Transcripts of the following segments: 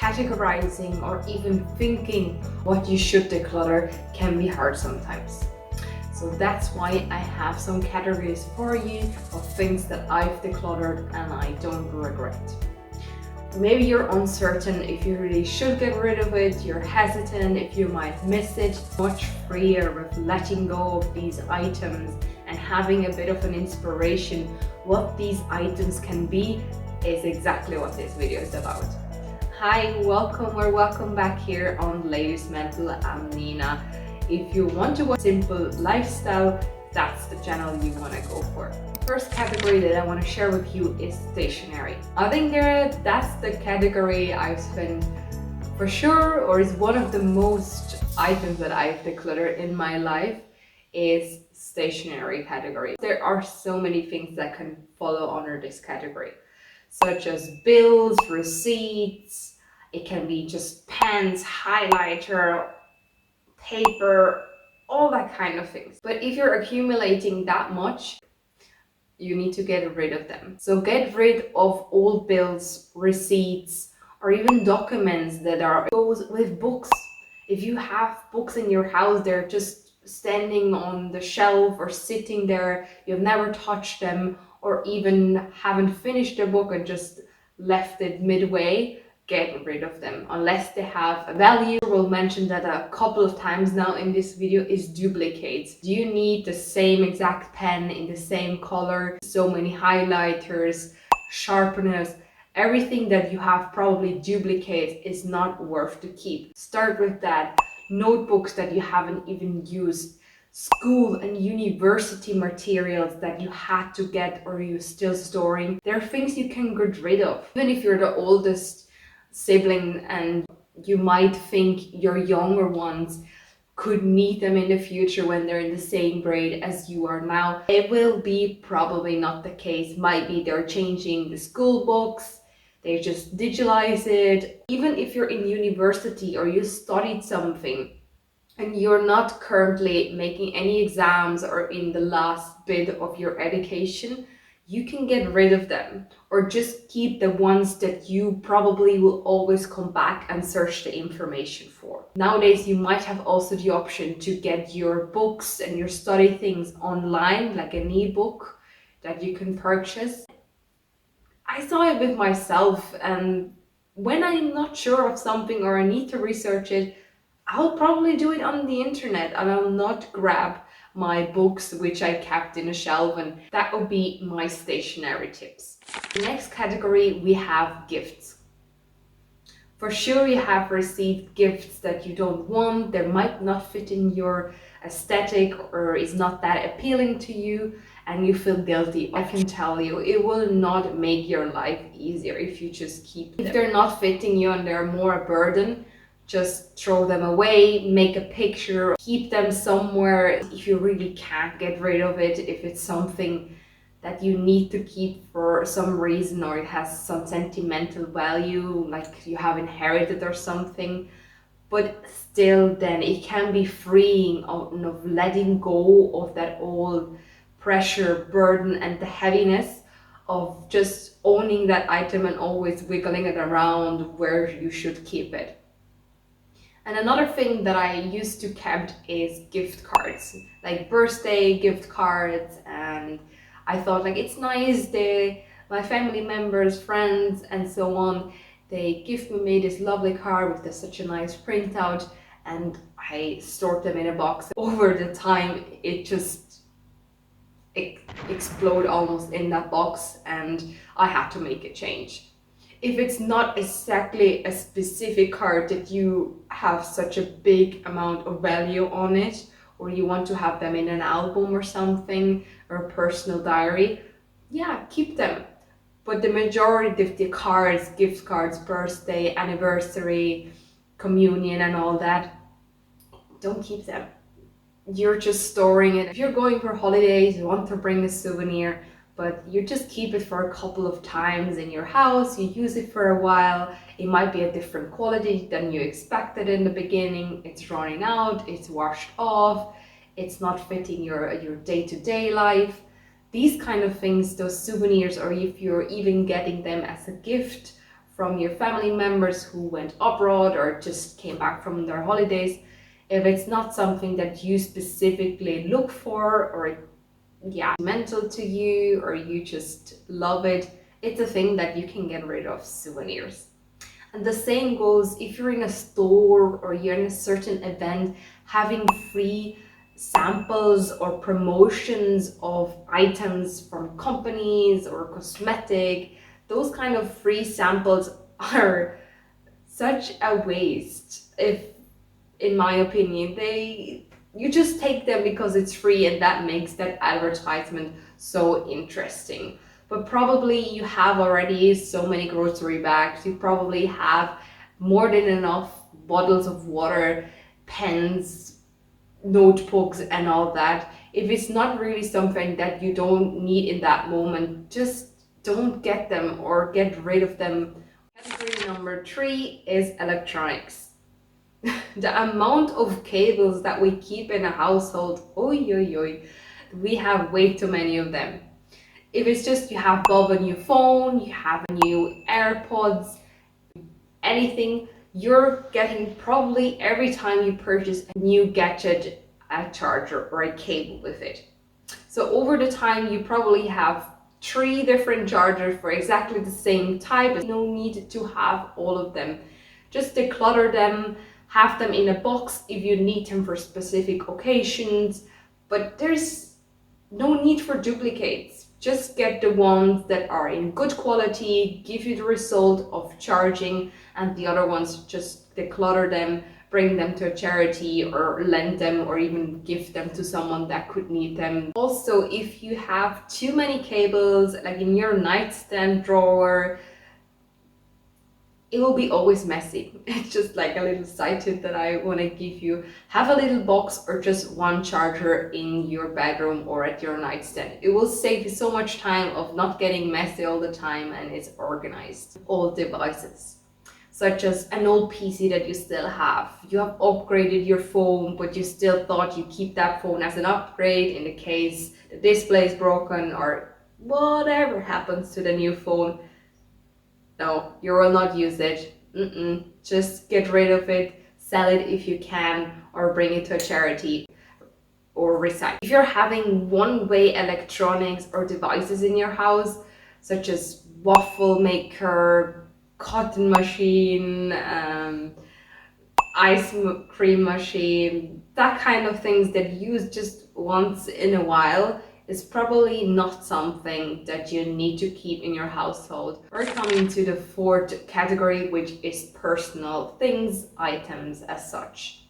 Categorizing or even thinking what you should declutter can be hard sometimes. So that's why I have some categories for you of things that I've decluttered and I don't regret. Maybe you're uncertain if you really should get rid of it, you're hesitant if you might miss it. Much freer with letting go of these items and having a bit of an inspiration what these items can be is exactly what this video is about. Hi, welcome back here on Ladies Mental. I'm Nina. If you want to watch simple lifestyle, that's the channel you want to go for. First category that I want to share with you is stationery. I think that's the category I've spent for sure, or is one of the most items that I've decluttered in my life is stationery category. There are so many things that can follow under this category, such as bills, receipts. It can be just pens, highlighter, paper, all that kind of things. But if you're accumulating that much, you need to get rid of them. So get rid of old bills, receipts, or even documents that are goes with books. If you have books in your house, they're just standing on the shelf or sitting there, you've never touched them, or even haven't finished the book and just left it midway, get rid of them unless they have a value. We'll mention that a couple of times now in this video is duplicates. Do you need the same exact pen in the same color? So many highlighters, sharpeners, everything that you have probably duplicates is not worth to keep. Start with that. Notebooks that you haven't even used, school and university materials that you had to get or you're still storing. There are things you can get rid of. Even if you're the oldest sibling and you might think your younger ones could need them in the future when they're in the same grade as you are now, it will be probably not the case. Might be they're changing the school books, they just digitalize it. Even if you're in university or you studied something and you're not currently making any exams or in the last bit of your education, you can get rid of them or just keep the ones that you probably will always come back and search the information for. Nowadays, you might have also the option to get your books and your study things online, like an ebook that you can purchase. I saw it with myself, and when I'm not sure of something or I need to research it, I'll probably do it on the internet and I'll not grab my books which I kept in a shelf, and that would be my stationery tips. The next category, we have gifts. For sure you have received gifts that you don't want, they might not fit in your aesthetic or is not that appealing to you and you feel guilty. I can tell you, it will not make your life easier if you just keep them. If they're not fitting you and they're more a burden, just throw them away, make a picture, keep them somewhere. If you really can't get rid of it, if it's something that you need to keep for some reason or it has some sentimental value, like you have inherited or something, but still then it can be freeing of letting go of that old pressure, burden and the heaviness of just owning that item and always wiggling it around where you should keep it. And another thing that I used to kept is gift cards, like birthday gift cards, and I thought like it's nice, my family members, friends and so on, they gift me this lovely card with such a nice printout, and I stored them in a box. Over the time it just exploded almost in that box and I had to make a change. If it's not exactly a specific card that you have such a big amount of value on it, or you want to have them in an album or something, or a personal diary, yeah, keep them. But the majority of the cards, gift cards, birthday, anniversary, communion and all that, don't keep them. You're just storing it. If you're going for holidays, you want to bring a souvenir, but you just keep it for a couple of times in your house, you use it for a while, it might be a different quality than you expected in the beginning, it's running out, it's washed off, it's not fitting your day-to-day life. These kind of things, those souvenirs, or if you're even getting them as a gift from your family members who went abroad or just came back from their holidays. If it's not something that you specifically look for, or mental to you, or you just love it, it's a thing that you can get rid of souvenirs. And the same goes if you're in a store or you're in a certain event, having free samples or promotions of items from companies or cosmetic. Those kind of free samples are such a waste. If, in my opinion, you just take them because it's free, and that makes that advertisement so interesting. But probably you have already so many grocery bags, you probably have more than enough bottles of water, pens, notebooks and all that. If it's not really something that you don't need in that moment, just don't get them or get rid of them. Category number 3 is electronics. The amount of cables that we keep in a household, we have way too many of them. If it's just you have bought a new phone, you have a new AirPods, anything, you're getting probably every time you purchase a new gadget, a charger or a cable with it. So over the time you probably have 3 different chargers for exactly the same type. There's no need to have all of them. Just declutter them, have them in a box if you need them for specific occasions, but there's no need for duplicates. Just get the ones that are in good quality, give you the result of charging, and the other ones just declutter them, bring them to a charity or lend them or even give them to someone that could need them. Also, if you have too many cables, like in your nightstand drawer, it will be always messy. It's just like a little side tip that I want to give you. Have a little box or just one charger in your bedroom or at your nightstand. It will save you so much time of not getting messy all the time, and it's organized. All devices, such as an old PC that you still have. You have upgraded your phone, but you still thought you keep that phone as an upgrade in the case the display is broken or whatever happens to the new phone. No, you will not use it. Just get rid of it, sell it if you can, or bring it to a charity or recycle. If you're having one-way electronics or devices in your house, such as waffle maker, cotton machine, ice cream machine, that kind of things that you use just once in a while, is probably not something that you need to keep in your household. We're coming to the 4th category, which is personal things, items as such.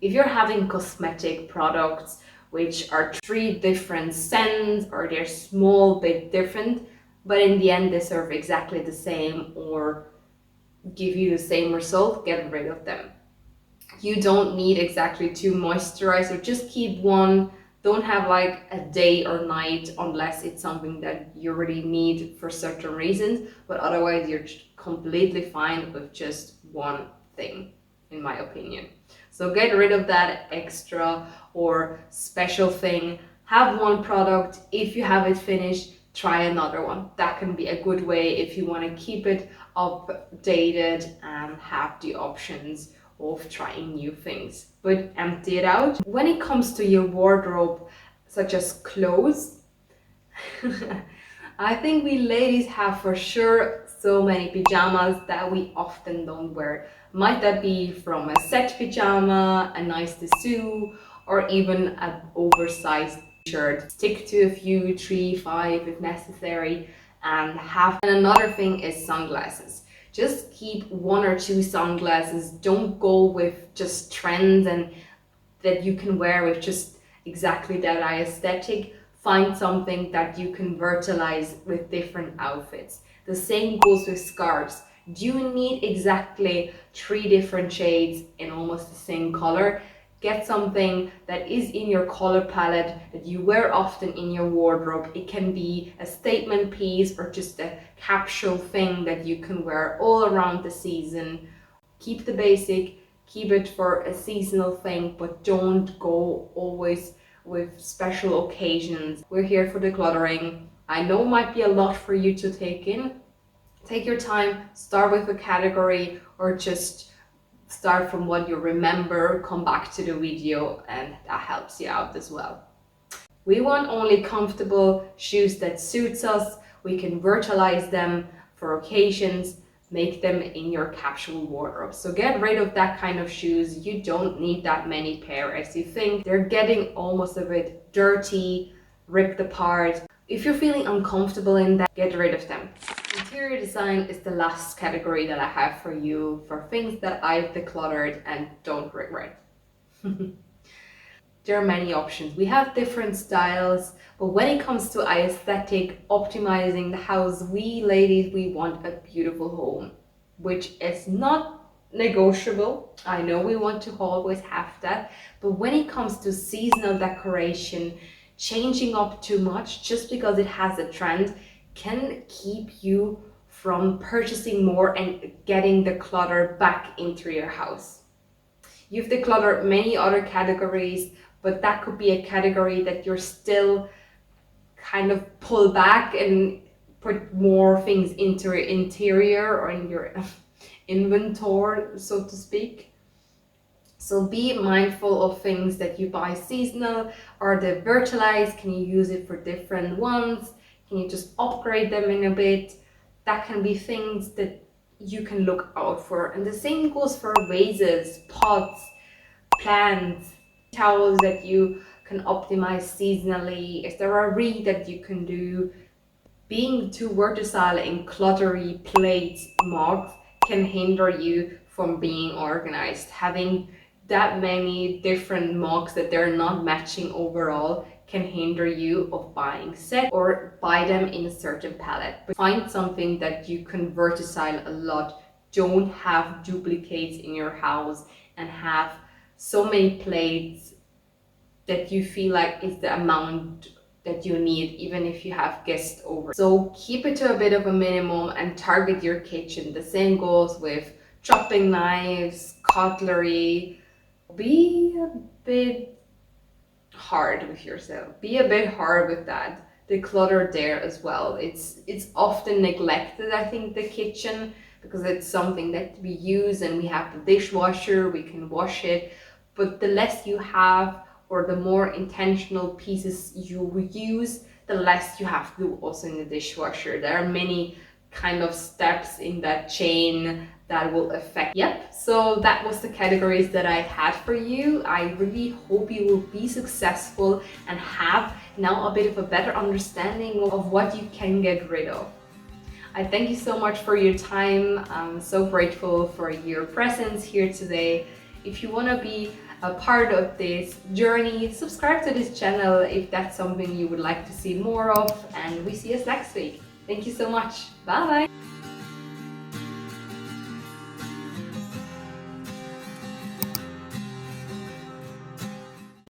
If you're having cosmetic products which are 3 different scents, or they're small bit different, but in the end they serve exactly the same or give you the same result, get rid of them. You don't need exactly 2 moisturizers, just keep one. Don't have like a day or night unless it's something that you really need for certain reasons, but otherwise you're completely fine with just one thing, in my opinion. So get rid of that extra or special thing. Have one product. If you have it finished, try another one. That can be a good way if you want to keep it updated and have the options of trying new things, but empty it out. When it comes to your wardrobe, such as clothes, I think we ladies have for sure so many pajamas that we often don't wear. Might that be from a set pajama, a nice dessous, or even an oversized shirt. Stick to a few, 3, 5 if necessary, and have. And another thing is sunglasses. Just keep 1 or 2 sunglasses. Don't go with just trends and that you can wear with just exactly that aesthetic. Find something that you can verticalize with different outfits. The same goes with scarves. Do you need exactly 3 different shades in almost the same color? Get something that is in your color palette that you wear often in your wardrobe. It can be a statement piece or just a capsule thing that you can wear all around the season. Keep the basic, keep it for a seasonal thing, but don't go always with special occasions. We're here for decluttering. I know it might be a lot for you to take in, Take your time, start with a category, or just start from what you remember, come back to the video, and that helps you out as well. We want only comfortable shoes that suits us. We can virtualize them for occasions, make them in your capsule wardrobe. So get rid of that kind of shoes. You don't need that many pair as you think. They're getting almost a bit dirty, ripped apart. If you're feeling uncomfortable in that, get rid of them. Interior design is the last category that I have for you for things that I've decluttered and don't regret. There are many options. We have different styles, but when it comes to aesthetic, optimizing the house, we ladies, we want a beautiful home, which is not negotiable. I know we want to always have that, but when it comes to seasonal decoration, changing up too much just because it has a trend can keep you from purchasing more and getting the clutter back into your house. You've decluttered many other categories, but that could be a category that you're still kind of pull back and put more things into your interior or in your inventory, so to speak. So be mindful of things that you buy seasonal. Are they virtualized? Can you use it for different ones? Can you just upgrade them in a bit? That can be things that you can look out for. And the same goes for vases, pots, plants, towels that you can optimize seasonally. Is there a read that you can do? Being too versatile in cluttery plates, mugs can hinder you from being organized. Having that many different mugs that they're not matching overall can hinder you of buying set or buy them in a certain palette. But find something that you can versatile a lot. Don't have duplicates in your house and have so many plates that you feel like it's the amount that you need even if you have guests over. So keep it to a bit of a minimum and target your kitchen. The same goes with chopping knives, cutlery. Be a bit hard with yourself. Be a bit hard with that. Declutter there as well. It's often neglected, I think, the kitchen, because it's something that we use and we have the dishwasher, we can wash it. But the less you have or the more intentional pieces you use, the less you have to do also in the dishwasher. There are many kind of steps in that chain that will affect. Yep, so that was the categories that I had for you. I really hope you will be successful and have now a bit of a better understanding of what you can get rid of. I thank you so much for your time. I'm so grateful for your presence here today. If you want to be a part of this journey, subscribe to this channel if that's something you would like to see more of, and we see us next week. Thank you so much. Bye bye.